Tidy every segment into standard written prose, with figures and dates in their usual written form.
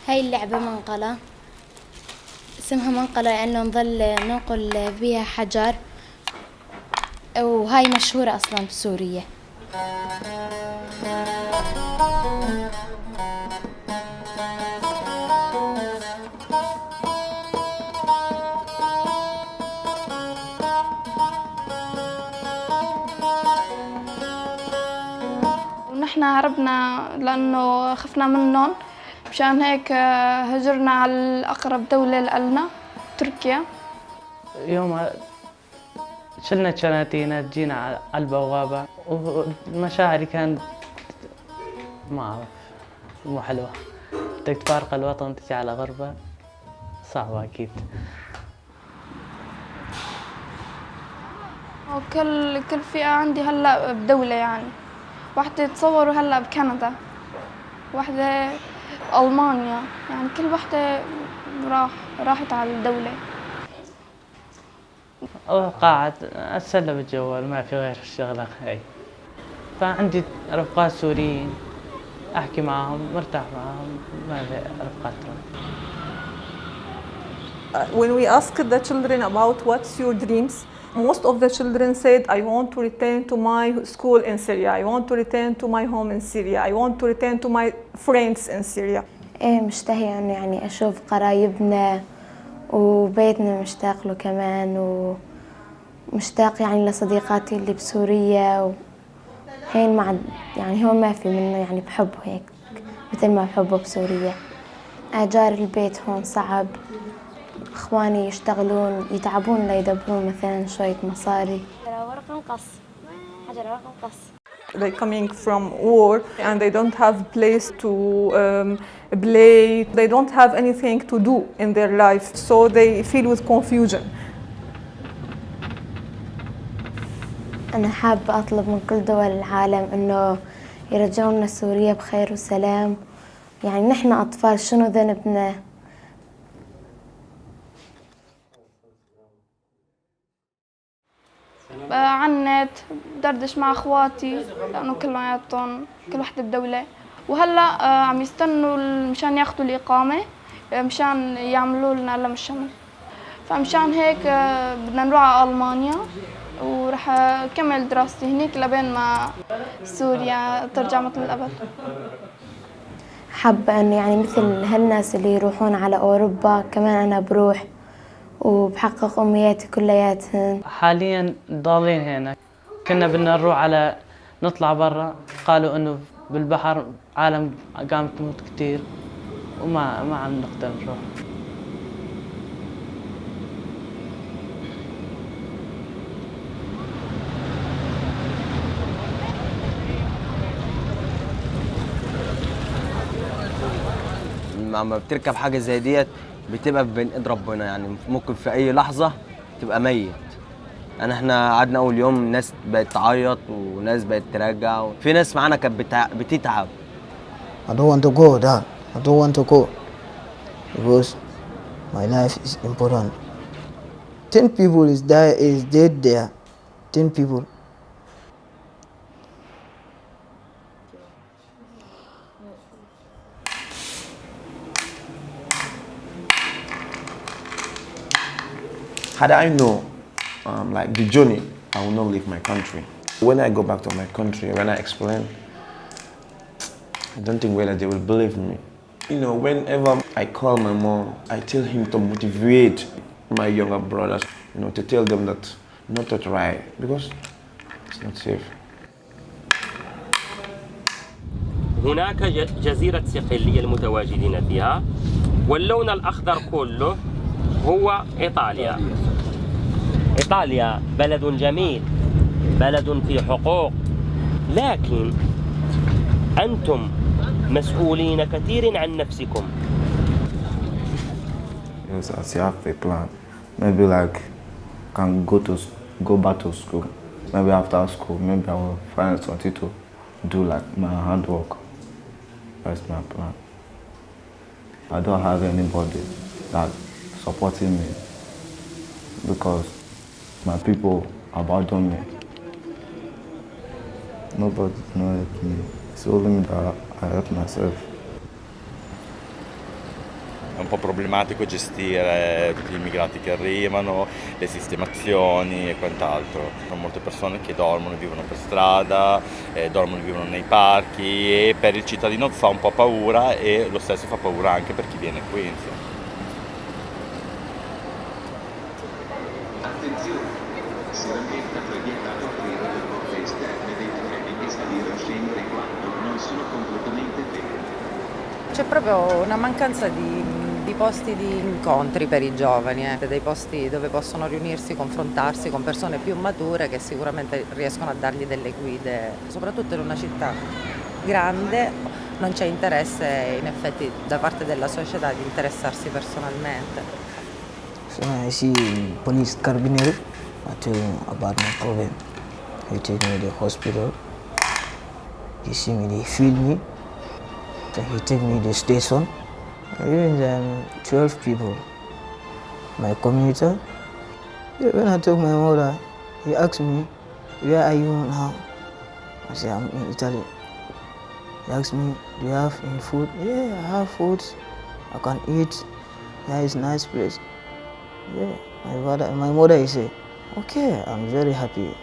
هاي اللعبة منقلة، اسمها منقلة لأنه نظل ننقل بيها حجر، وهاي مشهورة أصلا بسوريا. ونحن هربنا لأنه خفنا منهم، مشان هيك هجرنا على أقرب دولة لنا تركيا. يوم شلنا شناتينا جينا على البوابة، ومشاعري كانت ما أعرف مو حلوة. بدك تفارق الوطن تجي على غربة، صعبة أكيد. وكل فئة عندي هلا بدولة، يعني واحدة تصوروا هلا بكندا، واحدة ألمانيا، يعني كل واحدة راحت على الدولة. قاعد أتسلى بالجوال، ما في غير الشغلة هاي. فعندي رفقات سوريين أحكي معهم، مرتاح معهم، ما في رفقات ترك. When we asked the children about what's your dreams, most of the children said, I want to return to my school in Syria, I want to return to my home in Syria, I want to return to my friends in Syria. إيه مشتهية إنه يعني أشوف قرايبنا وبيتنا، مشتاق له كمان، ومشتاق يعني لصديقاتي اللي بسوريا، وهين يعني هون ما في منه، يعني بحبه هيك مثل ما بحبه بسوريا. أجار البيت هون صعب، إخواني يشتغلون يتعبون ليدبرون مثلا شوية مصاري. ورق مقص، حجر ورق مقص. They're coming from war and they don't have a place to play, they don't have anything to do in their life, so they feel with confusion. أنا حابة أطلب من كل دول العالم إنه يرجعونا سوريا بخير وسلام. يعني نحن أطفال، شنو ذنبنا؟ على النت دردش مع اخواتي لانه كلياتهم كل وحده بدوله، وهلا عم يستنوا مشان ياخذوا الاقامه، مشان يعملوا لنا علم الشمل. فمشان هيك بدنا نروح على المانيا، ورح اكمل دراستي هنيك لبين ما سوريا ترجع مثل الابد. حابة إنه يعني مثل هالناس اللي يروحون على أوروبا كمان أنا بروح وبحقق أمنياتي كلياتهن. حاليا ضالين هنا، كنا بدنا نروح على نطلع برا، قالوا إنه بالبحر عالم قامت تموت كتير، وما عم نقدر نروح. لما بتركب حاجة زي ديت بتبقى بين ايد ربنا، يعني ممكن في أي لحظة تبقى ميت. يعني احنا قعدنا أول يوم ناس بقت تعيط وناس بقت ترجع، وفي ناس معانا كانت بتتعب. I don't want to go, Dad. I don't want to go because my life is important. 10 people is dead there. 10 people. Had I know like the journey, I will not leave my country. When I go back to my country, when I explain, I don't think whether they will believe me. You know, whenever I call my mom, I tell him to motivate my younger brothers, you know, to tell them that not to try because it's not safe. هناك جزيرة صقلية المتواجدين فيها، واللون الأخضر كله هو إيطاليا. إيطاليا بلد جميل، بلد فيه حقوق، لكن أنتم مسؤولين كثير عن نفسكم. Yes, as you have a plan, maybe like can go back to school. Maybe after school, maybe I will find something to do like my handwork. That's my plan. I don't have anybody that supporting me because my people abandon me. Nobody knows me. It's only me that I help myself. È un po' problematico gestire tutti gli immigrati che arrivano, le sistemazioni e quant'altro. Sono molte persone che dormono e vivono per strada, dormono e vivono nei parchi e per il cittadino fa un po' paura e lo stesso fa paura anche per chi viene qui. Insomma. Attenzione, si rammenta che è vietato aprire le porte esterne dei treni e salire o scendere quando non sono completamente fermi. C'è proprio una mancanza di posti di incontri per i giovani, dei posti dove possono riunirsi, confrontarsi con persone più mature che sicuramente riescono a dargli delle guide, soprattutto in una città grande non c'è interesse in effetti da parte della società di interessarsi personalmente. So when I see police carabiner, I tell him about my problem. He take me to the hospital. He see me, they feel me. Then he take me to the station. Even then, 12 people. My commuter. When I took my mother, he asked me, "Where are you now?" I said, "I'm in Italy." He asked me, "Do you have any food?" "Yeah, I have food. I can eat. Yeah, it's a nice place." Yeah, my mother he said, "Okay, I'm very happy."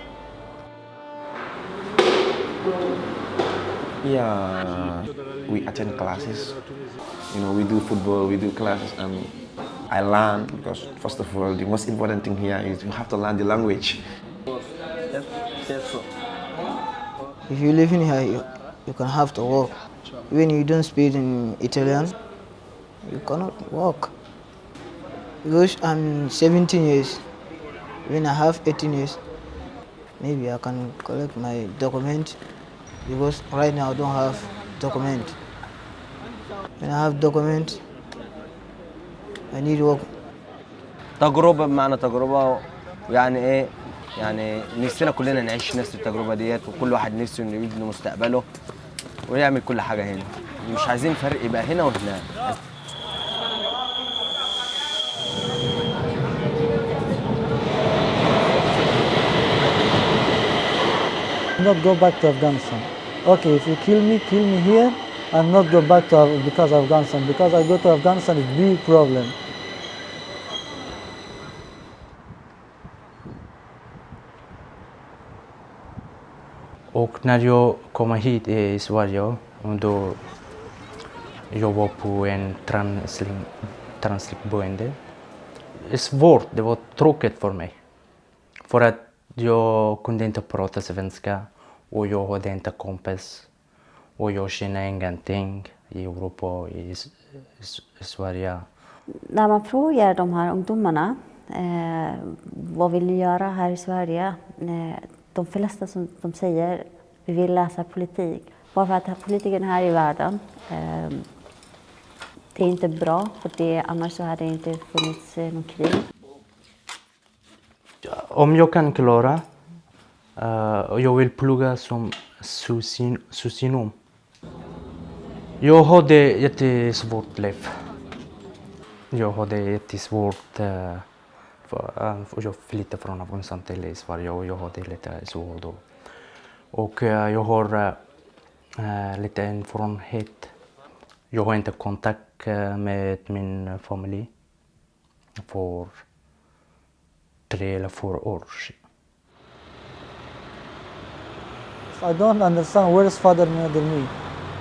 Yeah, we attend classes. You know, we do football, we do classes, and I learn because first of all, the most important thing here is you have to learn the language. If you live in here, you can have to work. When you don't speak in Italian, you cannot work. Because I'm 17 years, when I have 18 years, maybe I can collect my document. Because right now I don't have document. When I have document, I need work. تجربة بمعنى تجربة ويعني ايه يعني نفسنا كلنا نعيش نفس التجربة ديت وكل واحد نفسه انه يبني مستقبله ويعمل كل حاجة هنا. مش عايزين فرق يبقى هنا وهناك. Not go back to Afghanistan. Okay, if you kill me here, and not go back to because of Afghanistan. Because I go to Afghanistan, it's a big problem. Och när jag kom hit i Sverige och då jag var på en transitboende. Det är svårt, det var tråkigt för mig. För att jag kunde inte prata svenska och jag hade inte kompis. Och jag känner ingenting i Europa och i Sverige. När man frågar de här ungdomarna vad vill ni göra här i Sverige? De flesta som de säger vi vill läsa politik. Bara för att politikerna här i världen det är inte bra för det, annars så hade det inte funnits någon krig. Om jag kan klara, jag vill plugga som socionom. Jag hade jättesvårt liv. Jag hade jättesvårt jag flyttade från Afghanistan till Sverige och jag hade lite svårt då. Och jag har lite erfarenhet. Jag har inte kontakt med min familj för 3 eller 4 år sedan. I don't understand where is father, mother, me.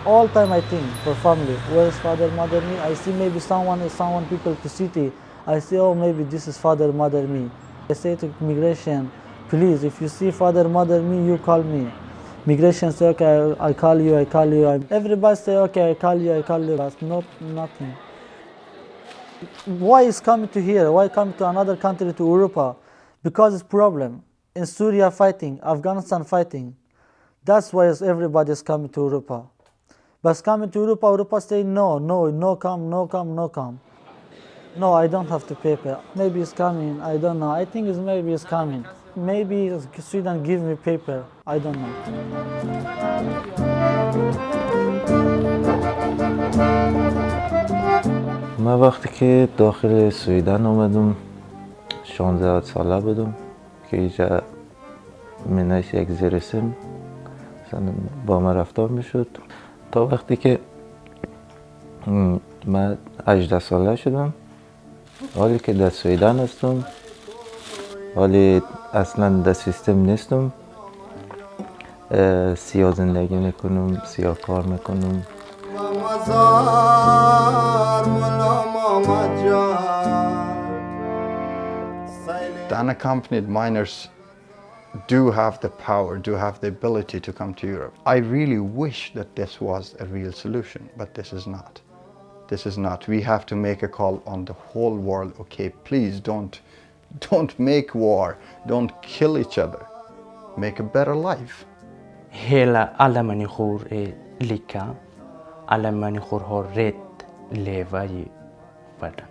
All time I think for family, where is father, mother, me. I see maybe someone people to city. I say, oh, maybe this is father, mother, me. I say to migration, please, if you see father, mother, me, you call me. Migration say, okay, I call you. Everybody say, okay, I call you, but nothing. Why is coming to here? Why come to another country, to Europa? Because it's problem. In Syria fighting, Afghanistan fighting. That's why everybody is coming to Europa. But coming to Europa, Europa say no come. No, I don't have to paper. Maybe it's coming, I don't know. I think maybe it's coming. Maybe Sweden give me paper, I don't know. من وقتی که داخل سویدن آمدم 16 ساله بودم که اینجا منش یک زیرسم با من رفتار میشد تا وقتی که من 18 ساله شدم، حالی که در سویدن هستم، حالی اصلا در سیستم نیستم، سیاه زندگی میکنم، سیاه کار میکنم. The unaccompanied minors do have the power, do have the ability to come to Europe. I really wish that this was a real solution, but this is not. This is not. We have to make a call on the whole world. Okay, please don't make war. Don't kill each other. Make a better life. Alla människor är lika. Alla människor har rätt att leva i världen.